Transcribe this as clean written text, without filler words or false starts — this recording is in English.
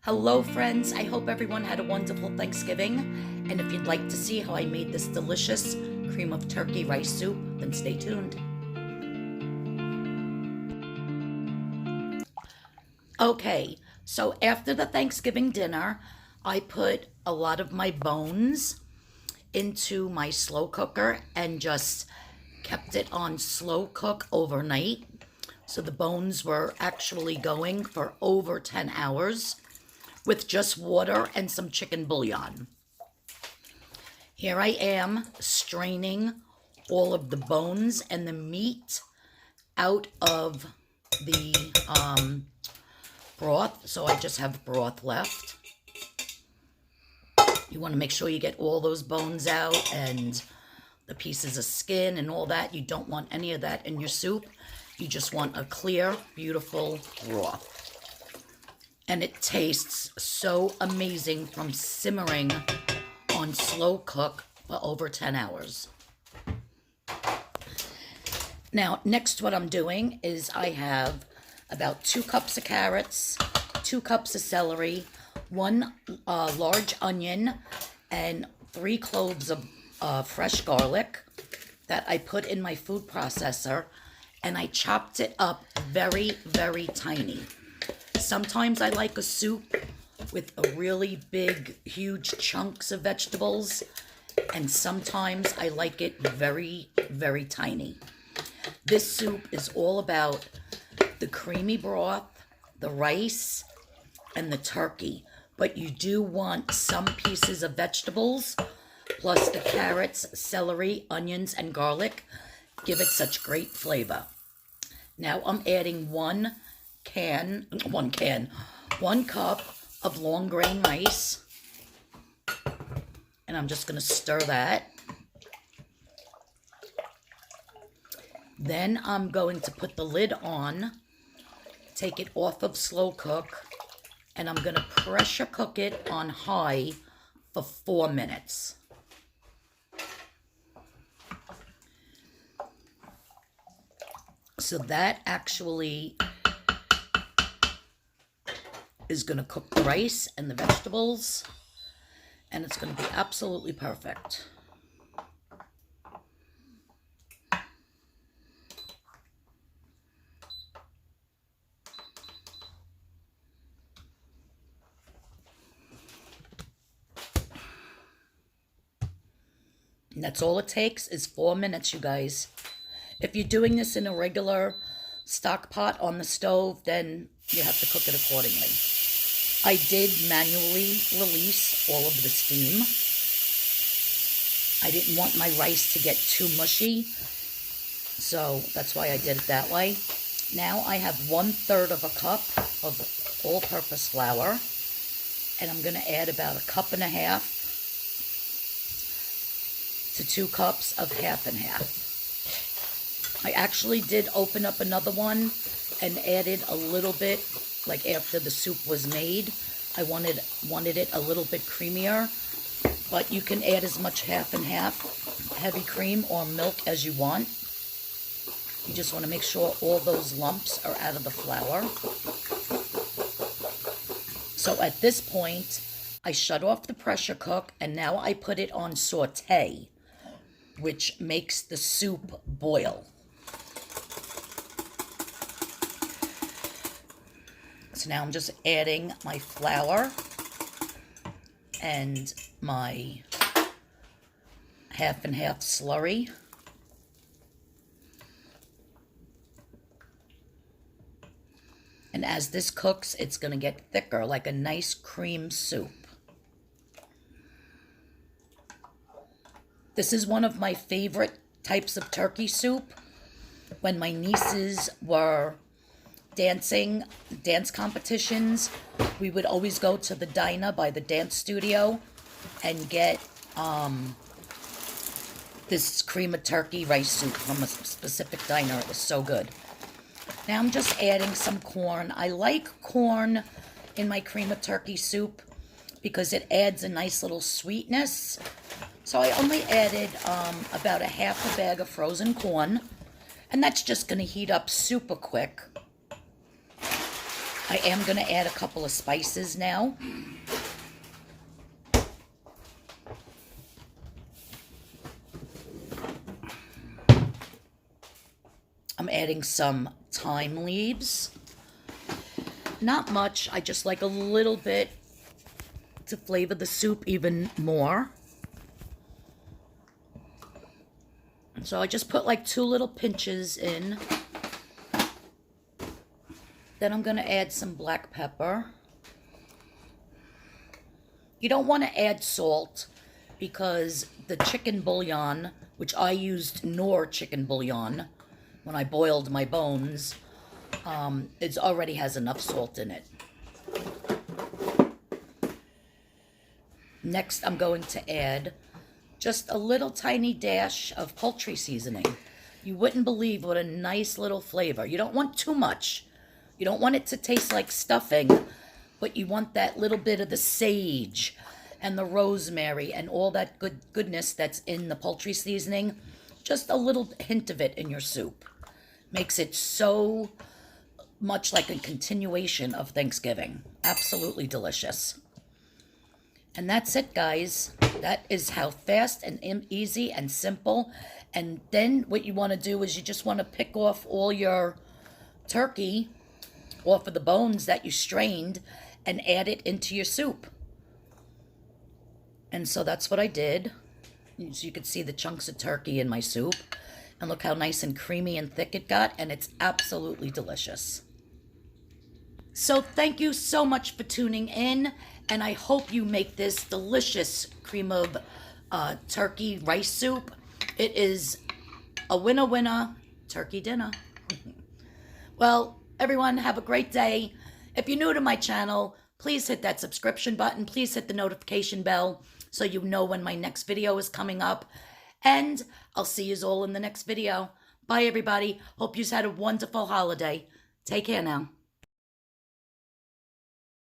Hello friends, I hope everyone had a wonderful Thanksgiving, and if you'd like to see how I made this delicious cream of turkey rice soup, then stay tuned. Okay, so after the Thanksgiving dinner, I put a lot of my bones into my slow cooker and just kept it on slow cook overnight. So the bones were actually going for over 10 hours. With just water and some chicken bouillon. Here I am straining all of the bones and the meat out of the broth, so I just have broth left. You want to make sure you get all those bones out and the pieces of skin and all that. You don't want any of that in your soup. You just want a clear, beautiful broth. And it tastes so amazing from simmering on slow cook for over 10 hours. Now, next what I'm doing is I have about 2 cups of carrots, 2 cups of celery, 1 large onion, and 3 cloves of fresh garlic that I put in my food processor, and I chopped it up very, very tiny. Sometimes I like a soup with a really big, huge chunks of vegetables, and sometimes I like it very, very tiny. This soup is all about the creamy broth, the rice, and the turkey, but you do want some pieces of vegetables, plus the carrots, celery, onions, and garlic. Give it such great flavor. Now I'm adding 1 cup of long grain rice, and I'm just going to stir that. Then I'm going to put the lid on, take it off of slow cook, and I'm going to pressure cook it on high for 4 minutes. So that actually is going to cook the rice and the vegetables, and it's going to be absolutely perfect. And that's all it takes is 4 minutes, you guys. If you're doing this in a regular stock pot on the stove, then you have to cook it accordingly. I did manually release all of the steam. I didn't want my rice to get too mushy, so that's why I did it that way. Now I have 1/3 of a cup of all-purpose flour, and I'm going to add about 1.5 cups to 2 cups of half and half. I actually did open up another one and added a little bit, like after the soup was made. I wanted it a little bit creamier, but you can add as much half and half heavy cream or milk as you want. You just want to make sure all those lumps are out of the flour. So at this point, I shut off the pressure cook, and now I put it on Sautee, which makes the soup boil. So now I'm just adding my flour and my half and half slurry. And as this cooks, it's going to get thicker, like a nice cream soup. This is one of my favorite types of turkey soup. When my nieces were dance competitions, we would always go to the diner by the dance studio and get this cream of turkey rice soup from a specific diner. It was so good. Now I'm just adding some corn. I like corn in my cream of turkey soup because it adds a nice little sweetness. So I only added about 1/2 bag of frozen corn, and that's just going to heat up super quick. I am going to add a couple of spices now. I'm adding some thyme leaves. Not much, I just like a little bit to flavor the soup even more. So I just put like 2 little pinches in. Then I'm going to add some black pepper. You don't want to add salt because the chicken bouillon, which I used Knorr chicken bouillon when I boiled my bones, it already has enough salt in it. Next, I'm going to add just a little tiny dash of poultry seasoning. You wouldn't believe what a nice little flavor. You don't want too much. You don't want it to taste like stuffing, but you want that little bit of the sage and the rosemary and all that goodness that's in the poultry seasoning. Just a little hint of it in your soup makes it so much like a continuation of Thanksgiving. Absolutely delicious. And that's it, guys. That is how fast and easy and simple. And then what you want to do is you just want to pick off all your turkey off of the bones that you strained and add it into your soup. And so that's what I did. So you could see the chunks of turkey in my soup. And look how nice and creamy and thick it got. And it's absolutely delicious. So thank you so much for tuning in. And I hope you make this delicious cream of turkey rice soup. It is a winner turkey dinner. Well, everyone, have a great day. If you're new to my channel, please hit that subscription button. Please hit the notification bell so you know when my next video is coming up. And I'll see you all in the next video. Bye, everybody. Hope you've had a wonderful holiday. Take care now.